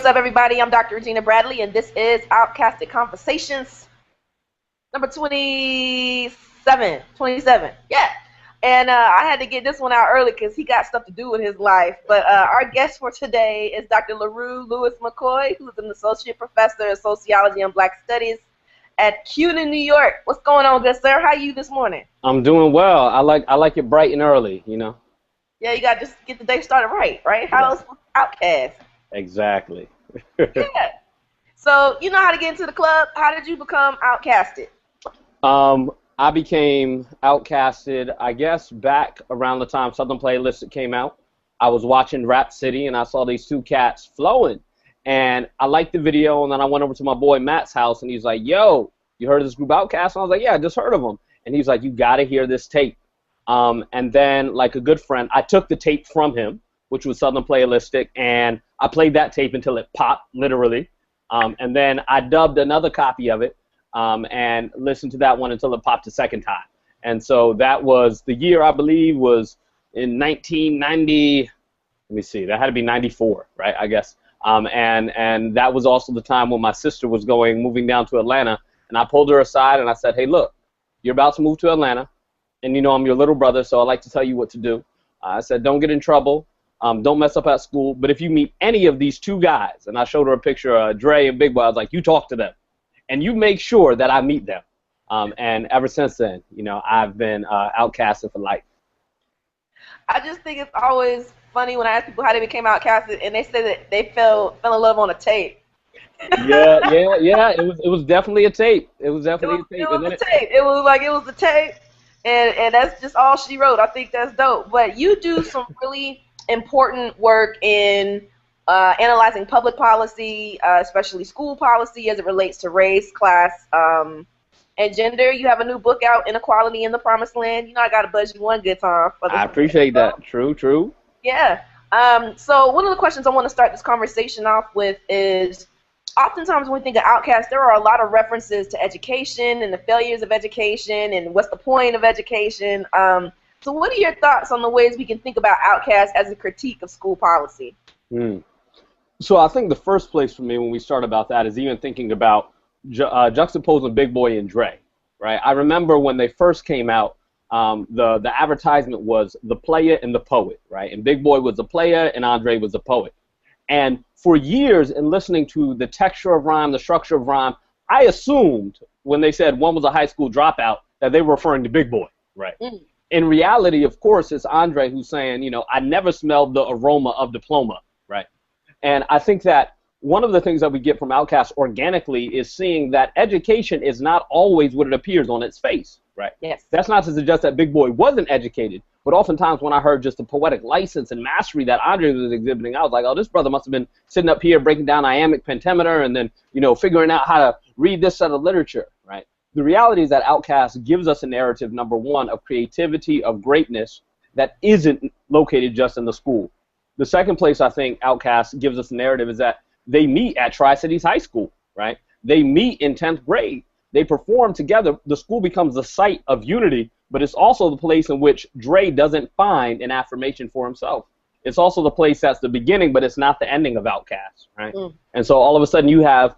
what's up, everybody? I'm Dr. Regina Bradley, and this is Outkasted Conversations, number 27. Yeah. And I had to get this one out early because he got stuff to do with his life. But our guest for today is Dr. Heureux Lewis-McCoy, who's an associate professor of sociology and black studies at CUNY, New York. What's going on, good sir? How are you this morning? I'm doing well. I like it bright and early, you know. Yeah, you got to just get the day started right? How's Outkast? Exactly. Yeah. So you know how to get into the club. How did you become Outkasted? I became Outkasted, I guess, back around the time Southern Playlist came out. I was watching Rap City, and I saw these two cats flowing. And I liked the video, and then I went over to my boy Matt's house, and he's like, yo, you heard of this group Outkast? And I was like, yeah, I just heard of them. And he's like, you got to hear this tape. And then, like a good friend, I took the tape from him, which was Southern Playlistic, and I played that tape until it popped, literally. And then I dubbed another copy of it and listened to that one until it popped a second time. And so that was the year, I believe, was in 1990. Let me see, that had to be 94, right, I guess. And that was also the time when my sister was moving down to Atlanta, and I pulled her aside and I said, hey, look, you're about to move to Atlanta, and you know I'm your little brother, so I like to tell you what to do. I said, don't get in trouble. Don't mess up at school, but if you meet any of these two guys, and I showed her a picture of Dre and Big Boy, I was like, you talk to them, and you make sure that I meet them. And ever since then, you know, I've been outcasted for life. I just think it's always funny when I ask people how they became outcasted, and they say that they fell in love on a tape. Yeah. It was definitely a tape. It was definitely a tape. It was the tape, and that's just all she wrote. I think that's dope. But you do some really important work in analyzing public policy, especially school policy as it relates to race, class, and gender. You have a new book out, Inequality in the Promised Land. You know I got to buzz you one good time. I appreciate that. True. Yeah. So one of the questions I want to start this conversation off with is, oftentimes when we think of Outkast, there are a lot of references to education and the failures of education and what's the point of education. So what are your thoughts on the ways we can think about Outkast as a critique of school policy? So I think the first place for me when we start about that is even thinking about juxtaposing Big Boy and Dre, right? I remember when they first came out, the advertisement was the player and the poet, right? And Big Boy was the player and Andre was the poet. And for years in listening to the texture of rhyme, the structure of rhyme, I assumed when they said one was a high school dropout that they were referring to Big Boy, right? In reality, of course, it's Andre who's saying, you know, I never smelled the aroma of diploma, right? And I think that one of the things that we get from Outkast organically is seeing that education is not always what it appears on its face, right? Yes. That's not to suggest that Big Boy wasn't educated, but oftentimes when I heard just the poetic license and mastery that Andre was exhibiting, I was like, oh, this brother must have been sitting up here breaking down iambic pentameter and then, you know, figuring out how to read this set of literature, right? The reality is that Outkast gives us a narrative, number one, of creativity, of greatness that isn't located just in the school. The second place I think Outkast gives us a narrative is that they meet at Tri-Cities High School, right? They meet in 10th grade. They perform together. The school becomes the site of unity, but it's also the place in which Dre doesn't find an affirmation for himself. It's also the place that's the beginning, but it's not the ending of Outkast, right? And so all of a sudden you have,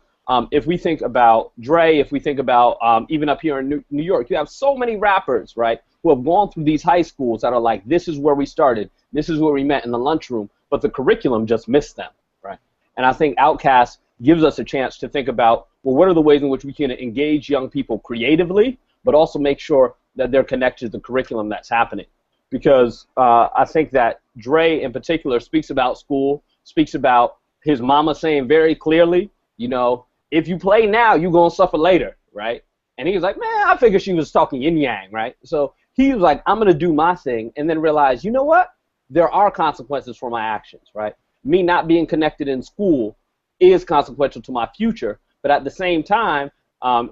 if we think about Dre, if we think about even up here in New York, you have so many rappers, right, who have gone through these high schools that are like, this is where we started, this is where we met in the lunchroom, but the curriculum just missed them, right? And I think Outkast gives us a chance to think about, well, what are the ways in which we can engage young people creatively, but also make sure that they're connected to the curriculum that's happening. Because I think that Dre in particular speaks about school, speaks about his mama saying very clearly, you know, if you play now, you're going to suffer later, right? And he was like, man, I figured she was talking yin-yang, right? So he was like, I'm going to do my thing, and then realize, you know what? There are consequences for my actions, right? Me not being connected in school is consequential to my future, but at the same time,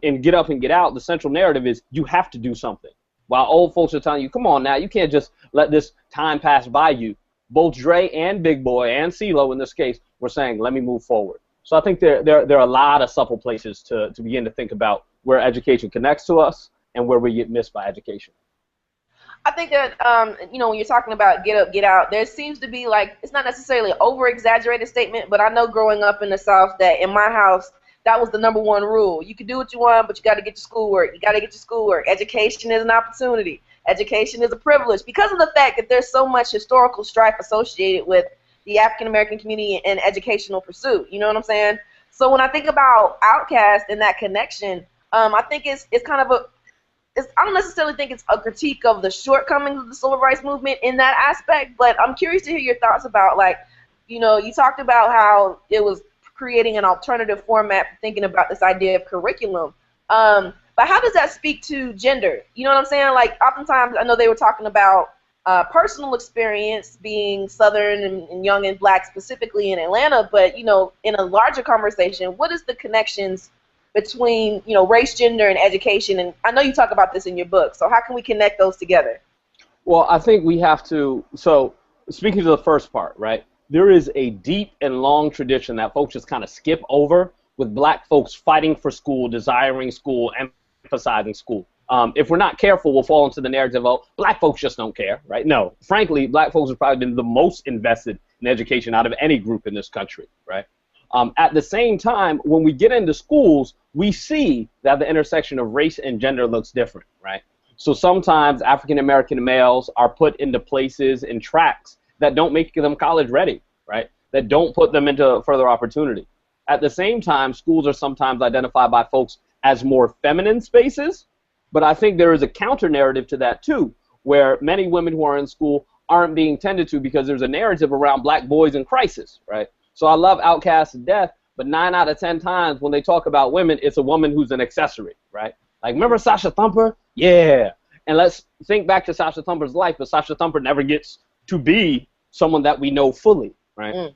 in Get Up and Get Out, the central narrative is you have to do something. While old folks are telling you, come on now, you can't just let this time pass by you. Both Dre and Big Boy and CeeLo in this case were saying, let me move forward. So I think there are a lot of supple places to begin to think about where education connects to us and where we get missed by education. I think that when you're talking about get up, get out, there seems to be like it's not necessarily an over-exaggerated statement, but I know growing up in the South that in my house that was the number one rule. You can do what you want, but you got to get your schoolwork. You got to get your schoolwork. Education is an opportunity. Education is a privilege because of the fact that there's so much historical strife associated with the African American community and educational pursuit. You know what I'm saying? So when I think about Outkast and that connection, I think it's kind of a I don't necessarily think it's a critique of the shortcomings of the civil rights movement in that aspect, but I'm curious to hear your thoughts about, like, you talked about how it was creating an alternative format for thinking about this idea of curriculum. But how does that speak to gender? You know what I'm saying? Like, oftentimes, I know they were talking about personal experience being Southern and young and black specifically in Atlanta, but, in a larger conversation, what is the connections between race, gender, and education? And I know you talk about this in your book, so how can we connect those together? Well, I think we have to, so speaking to the first part, right, there is a deep and long tradition that folks just kind of skip over with black folks fighting for school, desiring school, emphasizing school. If we're not careful, we'll fall into the narrative of black folks just don't care, right? No, frankly, black folks have probably been the most invested in education out of any group in this country, right? At the same time, when we get into schools, we see that the intersection of race and gender looks different, right? So sometimes African-American males are put into places and tracks that don't make them college ready, right? That don't put them into further opportunity. At the same time, schools are sometimes identified by folks as more feminine spaces, but I think there is a counter narrative to that too, where many women who are in school aren't being tended to because there's a narrative around black boys in crisis, right? So I love Outkast to death, but 9 out of 10 times when they talk about women, it's a woman who's an accessory, right? Like, remember Sasha Thumper? Yeah. And let's think back to Sasha Thumper's life, but Sasha Thumper never gets to be someone that we know fully, right?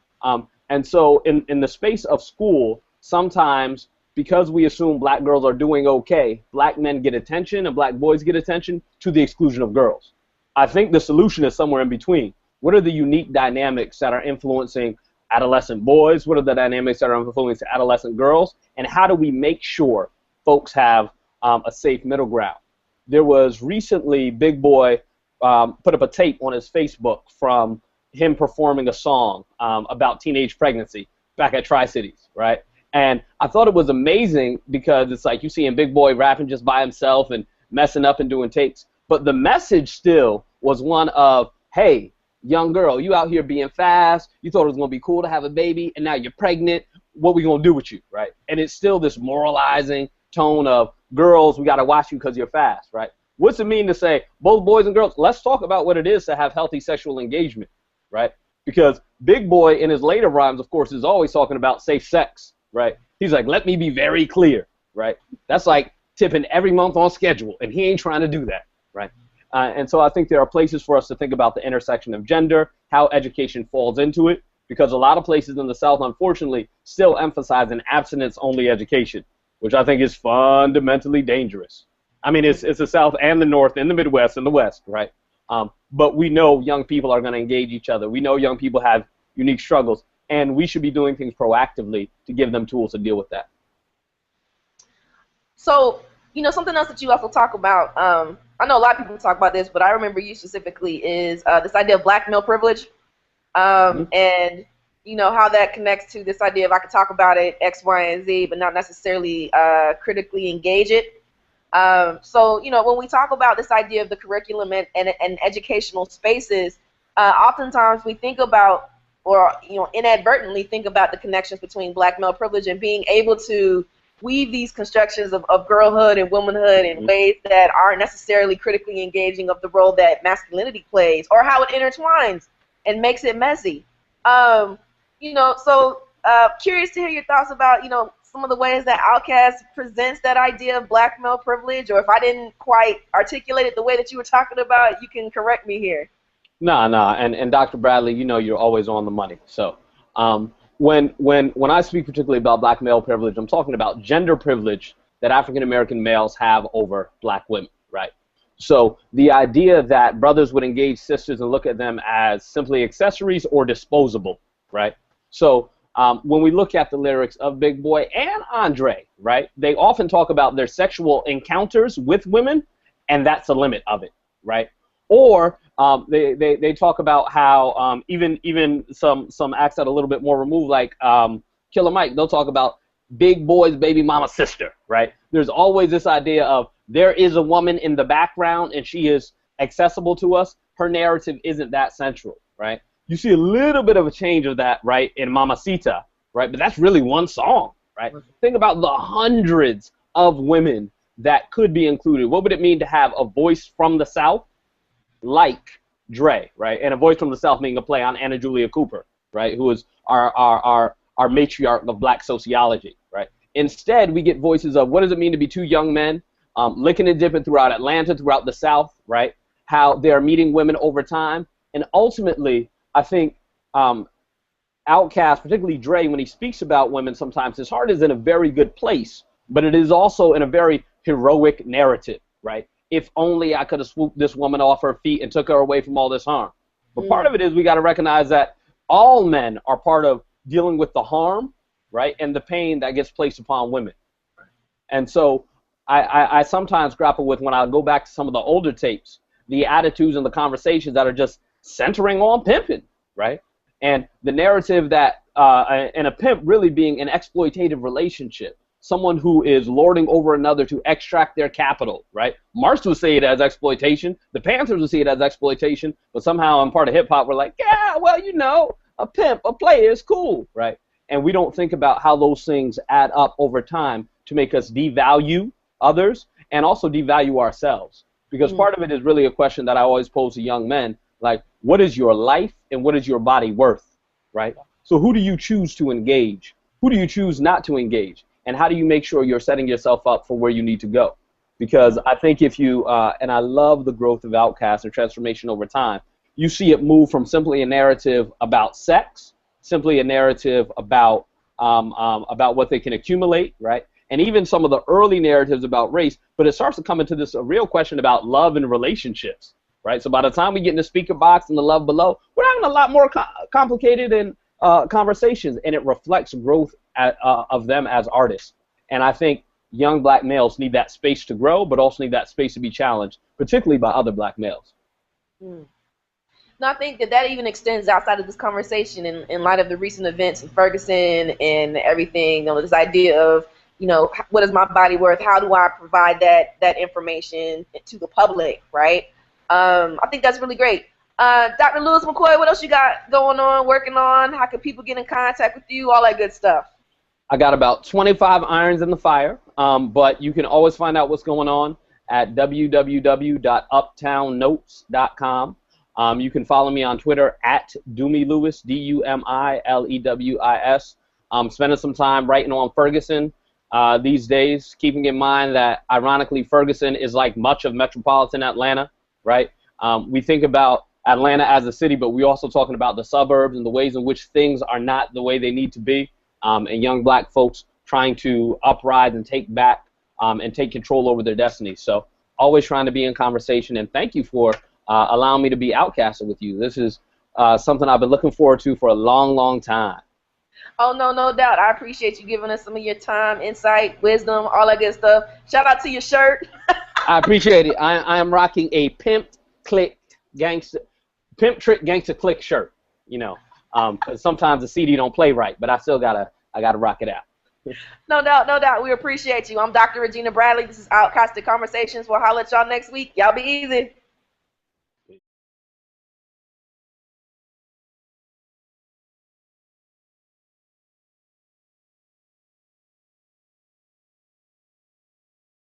And so in the space of school, sometimes because we assume black girls are doing okay, black men get attention and black boys get attention to the exclusion of girls. I think the solution is somewhere in between. What are the unique dynamics that are influencing adolescent boys? What are the dynamics that are influencing adolescent girls? And how do we make sure folks have a safe middle ground? There was recently, Big Boy put up a tape on his Facebook from him performing a song about teenage pregnancy back at Tri-Cities, right? And I thought it was amazing because it's like you see him Big Boy rapping just by himself and messing up and doing takes. But the message still was one of, hey, young girl, you out here being fast, you thought it was going to be cool to have a baby, and now you're pregnant, what we going to do with you, right? And it's still this moralizing tone of, girls, we got to watch you because you're fast, right? What's it mean to say, both boys and girls, let's talk about what it is to have healthy sexual engagement, right? Because Big Boy in his later rhymes, of course, is always talking about safe sex, right? He's like, let me be very clear, right? That's like tipping every month on schedule, and he ain't trying to do that, right? And so I think there are places for us to think about the intersection of gender, how education falls into it, because a lot of places in the South, unfortunately, still emphasize an abstinence-only education, which I think is fundamentally dangerous. I mean, it's the South and the North and the Midwest and the West, right? But we know young people are going to engage each other. We know young people have unique struggles, and we should be doing things proactively to give them tools to deal with that. So, something else that you also talk about, I know a lot of people talk about this, but I remember you specifically, is this idea of black male privilege, and how that connects to this idea of I could talk about it X, Y, and Z, but not necessarily critically engage it. So, when we talk about this idea of the curriculum and educational spaces, oftentimes we think about, or inadvertently think about the connections between black male privilege and being able to weave these constructions of girlhood and womanhood in ways that aren't necessarily critically engaging of the role that masculinity plays, or how it intertwines and makes it messy. Curious to hear your thoughts about, some of the ways that Outkast presents that idea of black male privilege, or if I didn't quite articulate it the way that you were talking about, you can correct me here. Nah, and Dr. Bradley, you're always on the money. So when I speak particularly about black male privilege, I'm talking about gender privilege that African American males have over black women, right? So the idea that brothers would engage sisters and look at them as simply accessories or disposable, right? So when we look at the lyrics of Big Boy and Andre, right, they often talk about their sexual encounters with women, and that's the limit of it, right? Or they talk about how even some acts that are a little bit more removed, like Killer Mike, they'll talk about big boy's baby mama sister, right? There's always this idea of there is a woman in the background and she is accessible to us. Her narrative isn't that central, right? You see a little bit of a change of that, right, in Mamacita, right? But that's really one song, right? Think about the hundreds of women that could be included. What would it mean to have a voice from the South like Dre, right? And a voice from the South being a play on Anna Julia Cooper, right? Who is our matriarch of black sociology, right? Instead, we get voices of what does it mean to be two young men licking and dipping throughout Atlanta, throughout the South, right? How they're meeting women over time. And ultimately, I think Outkast, particularly Dre, when he speaks about women sometimes, his heart is in a very good place, but it is also in a very heroic narrative, right? If only I could have swooped this woman off her feet and took her away from all this harm. But part of it is we got to recognize that all men are part of dealing with the harm, right, and the pain that gets placed upon women. And so I sometimes grapple with, when I go back to some of the older tapes, the attitudes and the conversations that are just centering on pimping, right? And the narrative that, and a pimp really being an exploitative relationship, someone who is lording over another to extract their capital, right? Marx would say it as exploitation. The Panthers would see it as exploitation. But somehow in part of hip-hop, we're like, yeah, well, you know, a pimp, a player is cool, right? And we don't think about how those things add up over time to make us devalue others and also devalue ourselves. Because part of it is really a question that I always pose to young men, like, what is your life and what is your body worth, right? So who do you choose to engage? Who do you choose not to engage? And how do you make sure you're setting yourself up for where you need to go? Because I think if you, and I love the growth of Outkast and transformation over time, you see it move from simply a narrative about sex, simply a narrative about what they can accumulate, right? And even some of the early narratives about race, but it starts to come into this real question about love and relationships, right? So by the time we get in the speaker box and the love below, we're having a lot more complicated and conversations, and it reflects growth of them as artists. And I think young black males need that space to grow, but also need that space to be challenged, particularly by other black males. No, I think that even extends outside of this conversation in light of the recent events in Ferguson and everything, this idea of, what is my body worth? How do I provide that information to the public, right? I think that's really great. Dr. Lewis-McCoy, what else you got going on, working on? How can people get in contact with you? All that good stuff. I got about 25 irons in the fire, but you can always find out what's going on at www.uptownnotes.com. You can follow me on Twitter at DumiLewis, DumiLewis. I'm spending some time writing on Ferguson these days, keeping in mind that, ironically, Ferguson is like much of metropolitan Atlanta, right? We think about Atlanta as a city, but we're also talking about the suburbs and the ways in which things are not the way they need to be, and young black folks trying to uprise and take back and take control over their destiny. So always trying to be in conversation, and thank you for allowing me to be Outkasted with you. This is something I've been looking forward to for a long, long time. Oh, no doubt. I appreciate you giving us some of your time, insight, wisdom, all that good stuff. Shout out to your shirt. I appreciate it. I am rocking a Pimp Trick Gangsta Click shirt, because sometimes the CD don't play right, but I gotta rock it out. No doubt. We appreciate you. I'm Dr. Regina Bradley. This is Outkasted Conversations. We'll holler at y'all next week. Y'all be easy.